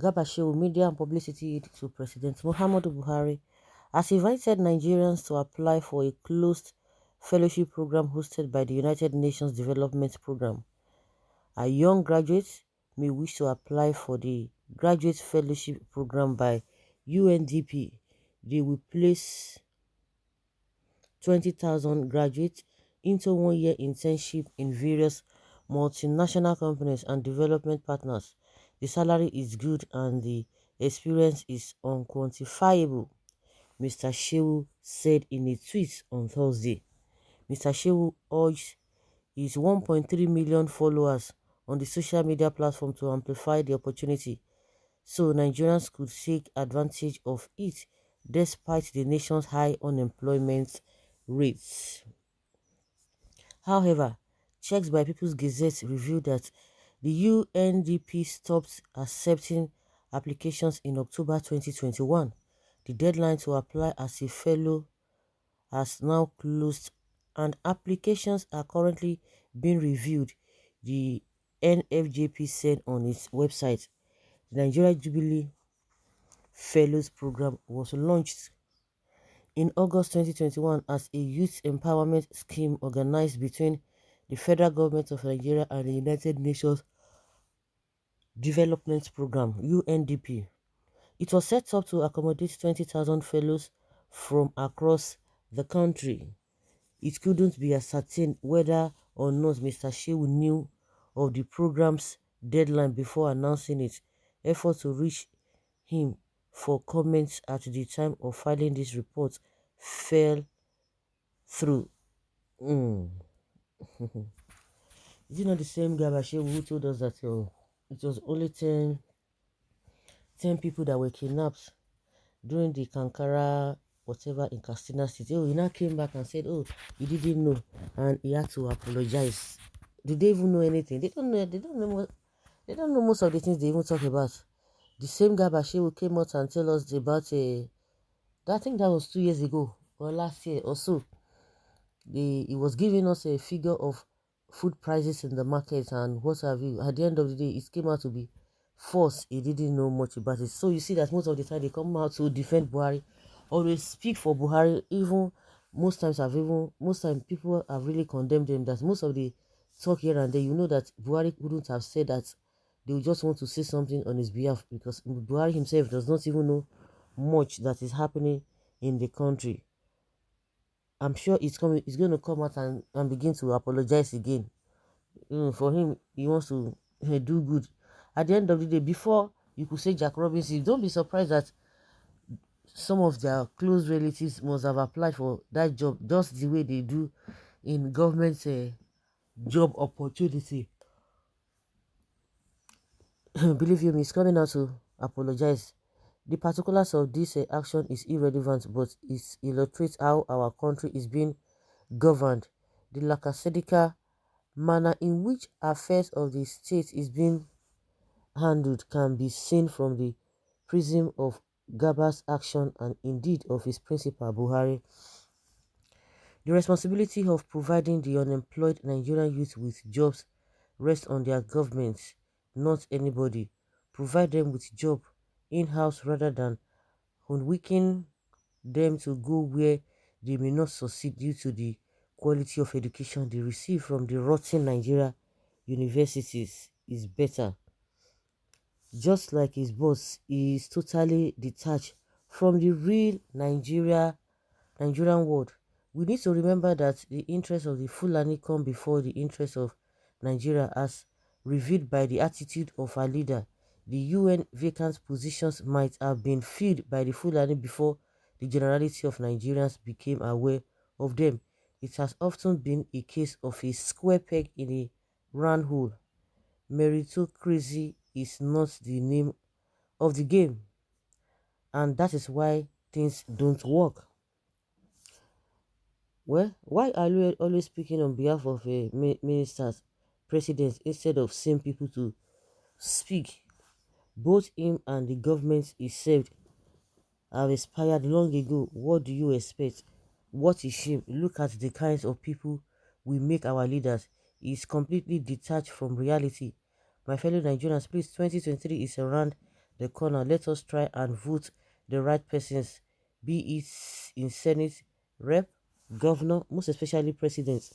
Garba Shehu, Media and Publicity Aide to President Muhammadu Buhari, has invited Nigerians to apply for a closed fellowship program hosted by the United Nations Development Program. Our young graduates may wish to apply for the Graduate Fellowship Program by UNDP. They will place 20,000 graduates into 1 year internship in various multinational companies and development partners. The salary is good and the experience is unquantifiable, Mr. Shehu said in a tweet on Thursday. Mr. Shehu urged his 1.3 million followers on the social media platform to amplify the opportunity so Nigerians could take advantage of it despite the nation's high unemployment rates. However, checks by People's Gazette revealed that the UNDP stopped accepting applications in October 2021. The deadline to apply as a fellow has now closed and applications are currently being reviewed, the NFJP said on its website. The Nigeria Jubilee Fellows Program was launched in August 2021 as a youth empowerment scheme organized between the federal government of Nigeria and the United Nations Development Program (UNDP). It was set up to accommodate 20,000 fellows from across the country. It couldn't be ascertained whether or not Mr. Shehu knew of the program's deadline before announcing it. Efforts to reach him for comments at the time of filing this report fell through. Is it not the same Garba Shehu who told us that it was only 10 people that were kidnapped during the Kankara whatever in Katsina City? Oh, he now came back and said, oh, he didn't know and he had to apologize. Do they even know anything? They don't know. They don't know most of the things they even talk about. The same Garba Shehu came out and tell us about I think that was 2 years ago or last year or so. He was giving us a figure of food prices in the market and what have you. At the end of the day, it came out to be false. He didn't know much about it. So you see that most of the time they come out to defend Buhari, always speak for Buhari. Even most times people have really condemned them. That most of the talk here and there, you know that Buhari wouldn't have said that. They would just want to say something on his behalf because Buhari himself does not even know much that is happening in the country. I'm sure it's going to come out and begin to apologize again. For him, he wants to do good. At the end of the day, before you could say Jack Robinson, don't be surprised that some of their close relatives must have applied for that job just the way they do in government job opportunity. Believe you me, he's coming out to apologize. The particulars of this action is irrelevant, but it illustrates how our country is being governed. The lackadaisical manner in which affairs of the state is being handled can be seen from the prism of Garba's action and indeed of his principal Buhari. The responsibility of providing the unemployed Nigerian youth with jobs rests on their governments, not anybody. Provide them with job in-house rather than unwicking them to go where they may not succeed due to the quality of education they receive from the rotten Nigeria universities is better. Just like his boss, he is totally detached from the real Nigerian world. We need to remember that the interests of the Fulani come before the interests of Nigeria as revealed by the attitude of our leader. The UN vacant positions might have been filled by the Fulani before the generality of Nigerians became aware of them. It has often been a case of a square peg in a round hole. Meritocracy is not the name of the game, and that is why things don't work. Well, why are you always speaking on behalf of ministers, presidents, instead of same people to speak? Both him and the government he served have expired long ago. What do you expect? What is shame? Look at the kinds of people we make our leaders. He is completely detached from reality. My fellow Nigerians, please, 2023 is around the corner. Let us try and vote the right persons, be it in Senate, Rep, Governor, most especially President.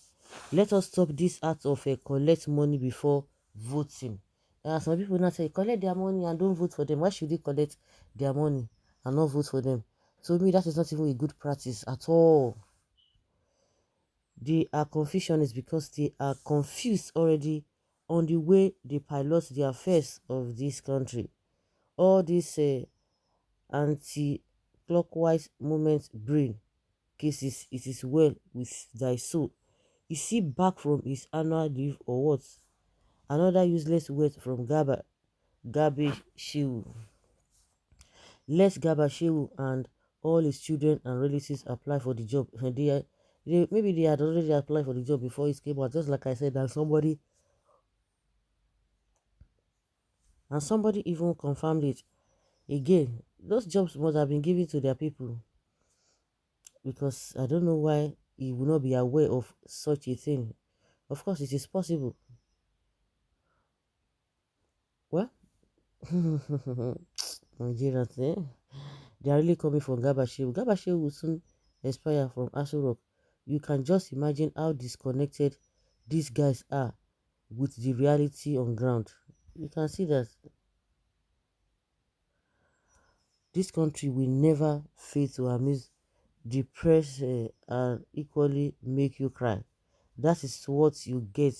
Let us stop this act of collect money before voting. There are some people now say collect their money and don't vote for them. Why should they collect their money and not vote for them? To me, that is not even a good practice at all. They are confusionists because they are confused already on the way they pilot the affairs of this country. All these anti-clockwise movement brain cases, it is well with thy soul. Is he back from his annual leave or what? Another useless word from Garba Shehu. Let Garba Shehu and all his children and relatives apply for the job. Maybe they had already applied for the job before it came out, just like I said, and somebody even confirmed it. Again, those jobs must have been given to their people, because I don't know why he will not be aware of such a thing. Of course, it is possible. Well, Nigerians, they are really coming from Garba Shehu. Garba Shehu will soon expire from Aso Rock. You can just imagine how disconnected these guys are with the reality on ground. You can see that this country will never fail to amuse, depress, and equally make you cry. That is what you get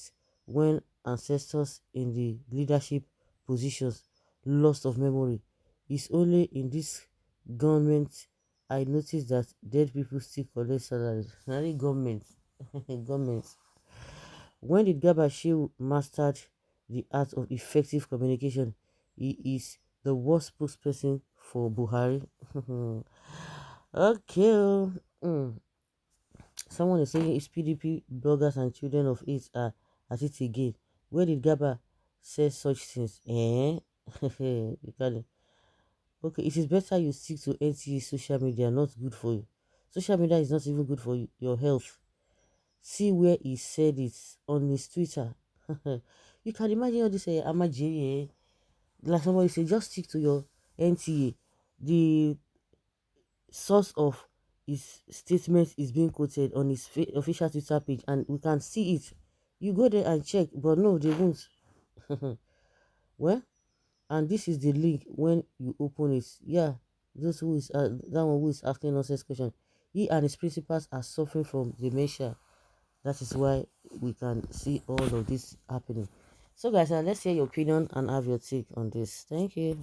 when ancestors in the leadership positions lost of memory. It's only in this government I noticed that dead people still collect salaries. Only government. Government. When did Garba Shehu mastered the art of effective communication? He is the worst spokesperson for Buhari. Okay. Someone is saying it's PDP bloggers and children of it are at it again. Where did Garba say such things? You can. Okay, it is better you stick to NTA social media, not good for you. Social media is not even good for you, your health. See where he said it on his Twitter. You can imagine all this Amajiri, like somebody say, just stick to your NTA. The source of his statement is being quoted on his official Twitter page, and we can see it. You go there and check, but no, they won't. Well, and this is the link when you open it. Yeah, those who is that one who is asking nonsense question. He and his principals are suffering from dementia. That is why we can see all of this happening. So, guys, let's hear your opinion and have your take on this. Thank you.